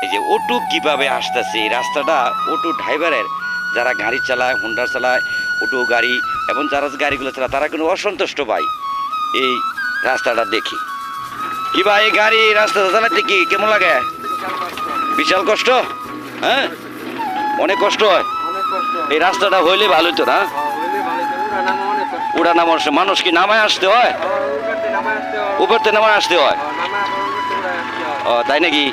এই যে অটো কিভাবে আসতেছে এই রাস্তাটা অটো ড্রাইভারের যারা গাড়ি চালায় হোন্ডা চালায় অটো গাড়ি এবং যারা গাড়িগুলো চালায় তারা কিন্তু অসন্তুষ্ট ভাই এই রাস্তাটা দেখি কি ভাই এই গাড়ি রাস্তাটা চালাতে কি কেমন লাগে বিশাল কষ্ট হ্যাঁ অনেক কষ্ট হয় এই রাস্তাটা হইলে ভালো হতো না উড়া নামার মানুষ কি নামায় আসতে হয় উপরতে নামায় আসতে হয় ও তাই নাকি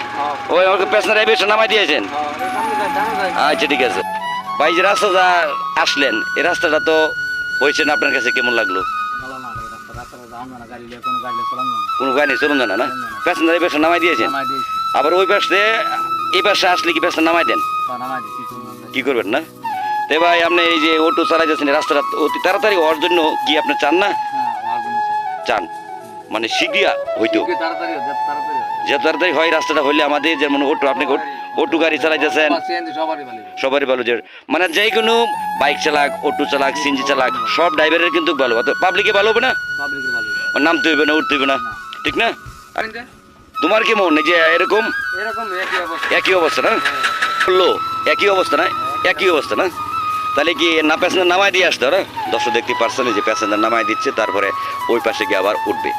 ওই আমাকে পেছনের বেশ নামাই দিয়েছেন আচ্ছা ঠিক আছে ভাই যে রাস্তাটা আসলেন এই রাস্তাটা তো হয়েছে না আপনার কাছে কেমন লাগলো কোনো গাড়ি চলুন জানা না পেছনের বেশ নামাই দিয়েছেন আবার ওই পাশে এই পাশে আসলে কি পেছনে নামাই দেন কি করবেন না তো ভাই আপনি এই যে অটো চালাই যাচ্ছেন রাস্তাটা অতি তাড়াতাড়ি হওয়ার জন্য কি আপনি চান না চান মানে শীঘ্রিয়া হইতো যে তাড়াতাড়ি হয় রাস্তাটা হইলে আমাদের যেমন অটো আপনি অটো গাড়ি চালাই যাচ্ছেন সবারই ভালো যে মানে যে কোনো বাইক চালাক অটো চালাক সিএনজি চালাক সব ড্রাইভারের কিন্তু ভালো পাবলিকে ভালো হবে না নামতে হইবে না উঠতে হইবে না ঠিক না তোমার কি মনে যে এরকম একই অবস্থা না বললো একই অবস্থা না একই অবস্থা না তাহলে কি না প্যাসেঞ্জার নামাই দিয়ে আসতে ওরা দর্শক দেখতে পারছেন যে প্যাসেঞ্জার নামাই দিচ্ছে তারপরে ওই পাশে গিয়ে আবার উঠবে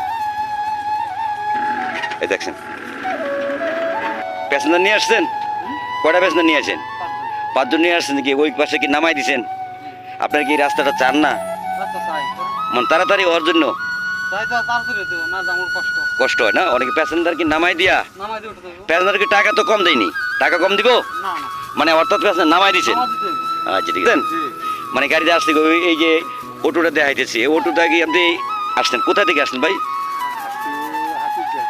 এই দেখছেন প্যাসেঞ্জার নিয়ে আসছেন কয়টা প্যাসেঞ্জার নিয়ে আসেন 5 জন নিয়ে আসছেন কি ওই পাশে কি নামাই দিছেন আপনার কি রাস্তাটা চান না মানে তাড়াতাড়ি হওয়ার জন্য কষ্ট হয় না অনেকে প্যাসেঞ্জার কি নামাই দিয়া প্যাসেঞ্জারকে টাকা তো কম দেয়নি টাকা কম দিব মানে অর্থাৎ প্যাসেঞ্জার নামাই দিছেন আচ্ছা ঠিক আছে মানে গাড়িতে আসতে এই যে অটোটা দেখাইতেছি এই অটোটা কি আপনি আসছেন কোথা থেকে আসছেন ভাই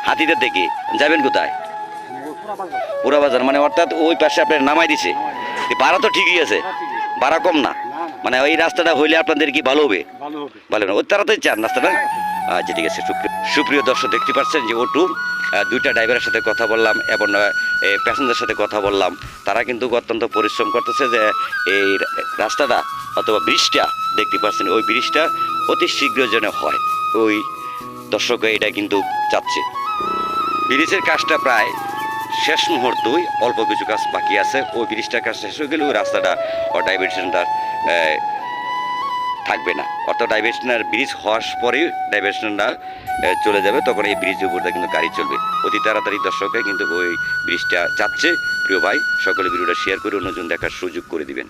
হাতিদের থেকে যাবেন কোথায় পুরা বাজার মানে অর্থাৎ ওই পাশে আপনার নামাই দিছে ভাড়া তো ঠিকই আছে ভাড়া কম না মানে ওই রাস্তাটা হইলে আপনাদের কি ভালো হবে ভালো না ওই তাড়াতাড়ি চান রাস্তাটা আচ্ছা ঠিক আছে সুপ্রিয় দর্শক দেখতে পাচ্ছেন যে অটো দুইটা ড্রাইভারের সাথে কথা বললাম এবং প্যাসেঞ্জারের সাথে কথা বললাম তারা কিন্তু অত্যন্ত পরিশ্রম করতেছে যে এই রাস্তাটা অথবা ব্রিজটা দেখতে পাচ্ছেন ওই ব্রিজটা অতি শীঘ্র যেন হয় ওই দর্শক এটা কিন্তু চাচ্ছে ব্রিজের কাজটা প্রায় শেষ মুহূর্তই অল্প কিছু কাজ বাকি আছে ওই ব্রিজটার কাজ শেষ হয়ে গেলে ওই রাস্তাটা ও ডাইভারশনটা থাকবে না অর্থাৎ ডাইভারশনের ব্রিজ হওয়ার পরেই ডাইভারশনটা চলে যাবে তখন এই ব্রিজের উপর কিন্তু গাড়ি চলবে অতি তাড়াতাড়ি দর্শকে কিন্তু ওই ব্রিজটা চাচ্ছে প্রিয় ভাই সকলে ভিডিওটা শেয়ার করে অন্যজন দেখার সুযোগ করে দিবেন।